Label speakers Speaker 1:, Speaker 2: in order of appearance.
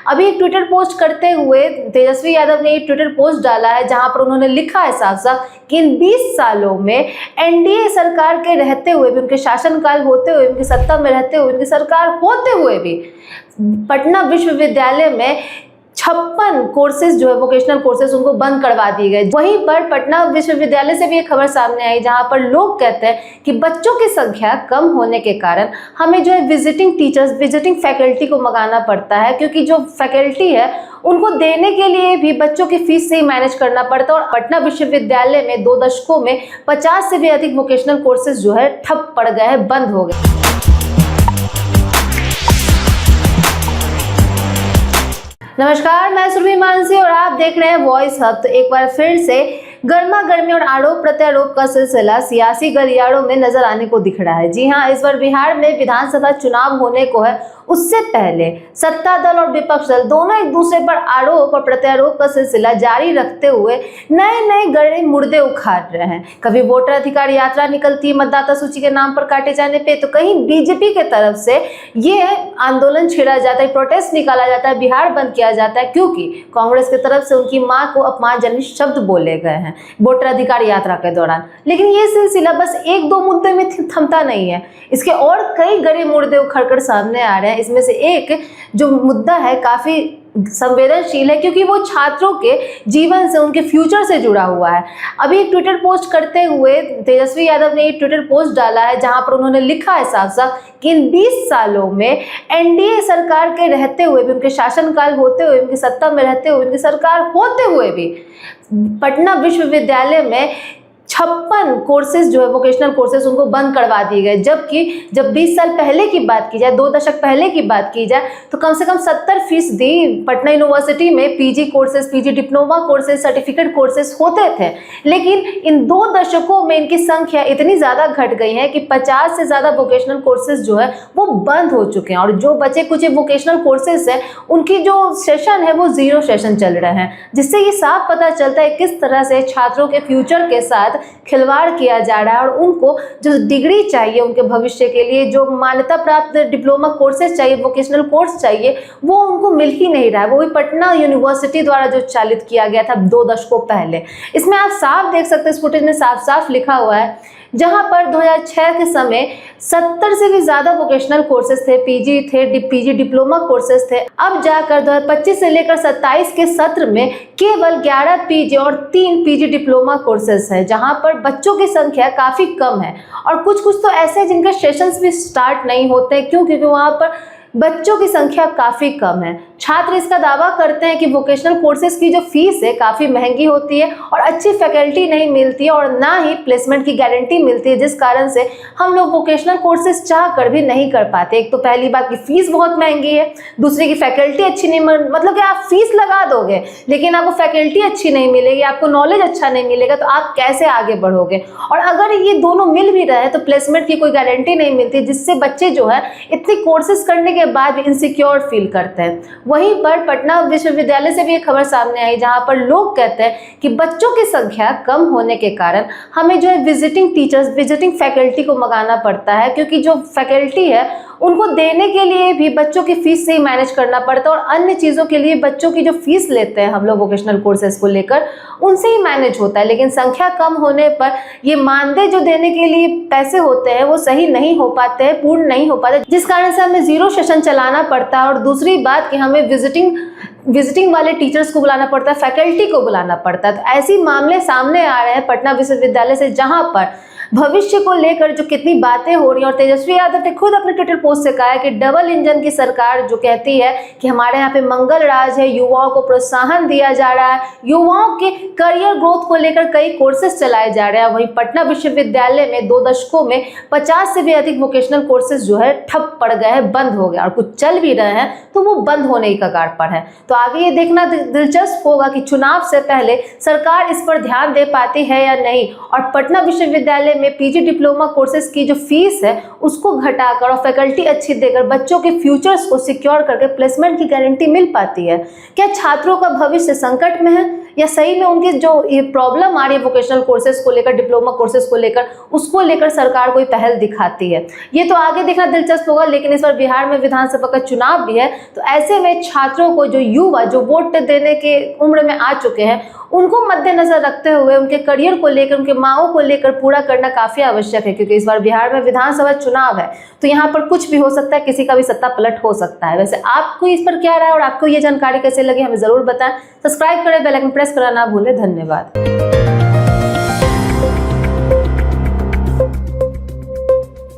Speaker 1: अभी एक Twitter post करते हुए तेजस्वी यादव ने एक ट्विटर पोस्ट डाला है जहां पर उन्होंने लिखा है साफ साफ कि इन 20 सालों में एनडीए सरकार के रहते हुए भी, उनके शासनकाल होते हुए, उनकी सत्ता में रहते हुए, उनकी सरकार होते हुए भी पटना विश्वविद्यालय में 56 कोर्सेज जो है वोकेशनल कोर्सेज उनको बंद करवा दिए गए। वहीं पर पटना विश्वविद्यालय से भी एक खबर सामने आई जहां पर लोग कहते हैं कि बच्चों की संख्या कम होने के कारण हमें जो है विजिटिंग टीचर्स, विजिटिंग फैकल्टी को मंगाना पड़ता है, क्योंकि जो फैकल्टी है उनको देने के लिए भी बच्चों की फीस से ही मैनेज करना पड़ता है। और पटना विश्वविद्यालय में 2 दशकों में 50 से भी अधिक वोकेशनल कोर्सेज जो है ठप पड़ गए हैं, बंद हो गए। नमस्कार, मैं सुरभि मानसी और आप देख रहे हैं वॉइस हब। तो एक बार फिर से गर्मा गर्मी और आरोप प्रत्यारोप का सिलसिला सियासी गलियारों में नजर आने को दिख रहा है। जी हां, इस बार बिहार में विधानसभा चुनाव होने को है, उससे पहले सत्ता दल और विपक्ष दल दोनों एक दूसरे पर आरोप और प्रत्यारोप का सिलसिला जारी रखते हुए नए नए गड़े मुर्दे उखाड़ रहे हैं। कभी वोटर अधिकार यात्रा निकलती है मतदाता सूची के नाम पर काटे जाने पे, तो कहीं बीजेपी के तरफ से ये आंदोलन छेड़ा जाता है, प्रोटेस्ट निकाला जाता है, बिहार बंद किया जाता है, क्योंकि कांग्रेस की तरफ से उनकी मां को अपमानजनक शब्द बोले गए हैं वोटर अधिकार यात्रा के दौरान। लेकिन ये सिलसिला बस 1-2 मुद्दे में थमता नहीं है, इसके और कई गड़े मुर्दे उखड़कर सामने आ रहे हैं। इसमें से एक जो मुद्दा है काफी संवेदनशील है, क्योंकि वो छात्रों के जीवन से, उनके फ्यूचर से जुड़ा हुआ है। अभी एक ट्विटर पोस्ट करते हुए तेजस्वी यादव ने एक ट्विटर पोस्ट डाला है जहां पर उन्होंने लिखा है साफ साफ कि इन 20 सालों में एनडीए सरकार के रहते हुए भी, उनके शासनकाल होते हुए, उनकी सत्ता में रहते हुए, उनकी सरकार होते हुए भी पटना विश्वविद्यालय में 56 कोर्सेज जो है वोकेशनल कोर्सेज उनको बंद करवा दिए गए। जबकि जब 20 साल पहले की बात की जाए, 2 दशक पहले की बात की जाए, तो कम से कम 70% पटना यूनिवर्सिटी में PG courses, PG diploma courses, certificate courses होते थे। लेकिन इन 2 दशकों में इनकी संख्या इतनी ज़्यादा घट गई है कि 50 से ज़्यादा वोकेशनल कोर्सेज जो है वो बंद हो चुके हैं। और जो बचे कुछ वोकेशनल कोर्सेज है उनकी जो सेशन है वो 0 सेशन चल रहे हैं, जिससे ये साफ पता चलता है किस तरह से छात्रों के फ्यूचर के साथ खिलवाड़ किया जा रहा है। और उनको जो डिग्री चाहिए उनके भविष्य के लिए, जो मान्यता प्राप्त डिप्लोमा कोर्सेज चाहिए, वोकेशनल कोर्स चाहिए, वो उनको मिल ही नहीं रहा है। वो भी पटना यूनिवर्सिटी द्वारा जो चालित किया गया था 2 दशकों पहले। इसमें आप साफ देख सकते हैं, इस फुटेज में साफ साफ लिखा हुआ है, जहां पर 2006 के समय 70 से भी ज़्यादा वोकेशनल कोर्सेज थे, पीजी थे, पीजी डिप्लोमा कोर्सेज थे। अब जाकर 2025 से लेकर 27 के सत्र में केवल 11 पीजी और 3 पीजी डिप्लोमा कोर्सेज है, जहां पर बच्चों की संख्या काफ़ी कम है। और कुछ तो ऐसे हैं जिनके सेशंस भी स्टार्ट नहीं होते, क्योंकि वहाँ पर बच्चों की संख्या काफ़ी कम है। छात्र इसका दावा करते हैं कि वोकेशनल कोर्सेज की जो फीस है काफ़ी महंगी होती है और अच्छी फैकल्टी नहीं मिलती है और ना ही प्लेसमेंट की गारंटी मिलती है, जिस कारण से हम लोग वोकेशनल कोर्सेज चाह कर भी नहीं कर पाते। एक तो पहली बात की फ़ीस बहुत महंगी है, दूसरी की फैकल्टी अच्छी नहीं, मतलब कि आप फीस लगा दोगे लेकिन आपको फैकल्टी अच्छी नहीं मिलेगी, आपको नॉलेज अच्छा नहीं मिलेगा, तो आप कैसे आगे बढ़ोगे। और अगर ये दोनों मिल भी रहे हैं तो प्लेसमेंट की कोई गारंटी नहीं मिलती, जिससे बच्चे जो है इतनी कोर्सेज करने के बाद भी इनसिक्योर फील करते हैं। वहीं पर पटना विश्वविद्यालय से भी एक खबर सामने आई जहां पर लोग कहते हैं कि बच्चों की संख्या कम होने के कारण हमें जो है विजिटिंग टीचर्स, विजिटिंग फैकल्टी को मंगाना पड़ता है, क्योंकि जो फैकल्टी है उनको देने के लिए भी बच्चों की फीस से ही मैनेज करना पड़ता है। और अन्य चीज़ों के लिए बच्चों की जो फीस लेते हैं हम लोग वोकेशनल कोर्सेज को लेकर, उनसे ही मैनेज होता है। लेकिन संख्या कम होने पर ये मानदेय जो देने के लिए पैसे होते हैं वो सही नहीं हो पाते हैं, पूर्ण नहीं हो पाते, जिस कारण से हमें 0 सेशन चलाना पड़ता है। और दूसरी बात कि हमें विजिटिंग वाले टीचर्स को बुलाना पड़ता है, फैकल्टी को बुलाना पड़ता है। तो ऐसे मामले सामने आ रहे हैं पटना विश्वविद्यालय से, जहां पर भविष्य को लेकर जो कितनी बातें हो रही हैं। और तेजस्वी यादव ने खुद अपने ट्विटर पोस्ट से कहा है कि डबल इंजन की सरकार जो कहती है कि हमारे यहाँ पे मंगल राज है, युवाओं को प्रोत्साहन दिया जा रहा है, युवाओं के करियर ग्रोथ को लेकर कई कोर्सेज चलाए जा रहे हैं। वहीं पटना विश्वविद्यालय में 2 दशकों में 50 से भी अधिक वोकेशनल कोर्सेज जो है ठप पड़ गए हैं, बंद हो गए, और कुछ चल भी रहे हैं तो वो बंद होने की कगार पर है। तो आगे ये देखना दिलचस्प होगा कि चुनाव से पहले सरकार इस पर ध्यान दे पाती है या नहीं, और पटना विश्वविद्यालय में पीजी डिप्लोमा कोर्सेज की जो फीस है उसको घटाकर और फैकल्टी अच्छी देकर बच्चों के फ्यूचर्स को सिक्योर करके प्लेसमेंट की गारंटी मिल पाती है। क्या छात्रों का भविष्य संकट में है? या सही में उनकी जो ये प्रॉब्लम आ रही है वोकेशनल कोर्सेज को लेकर, डिप्लोमा कोर्सेज को लेकर, उसको लेकर सरकार कोई पहल दिखाती है। ये तो आगे देखना दिलचस्प होगा। लेकिन इस बार बिहार में विधानसभा का चुनाव भी है, तो ऐसे में छात्रों को, जो युवा जो वोट देने के उम्र में आ चुके हैं, उनको मद्देनजर रखते हुए उनके करियर को लेकर, उनके मांगों को लेकर पूरा करना काफी आवश्यक है। क्योंकि इस बार बिहार में विधानसभा चुनाव है, तो यहाँ पर कुछ भी हो सकता है, किसी का भी सत्ता पलट हो सकता है। वैसे आपको इस पर क्या राय है और आपको ये जानकारी कैसे लगी, हमें जरूर बताएं। सब्सक्राइब करें, बेल आइकन प्रेस करना ना भूलें। धन्यवाद।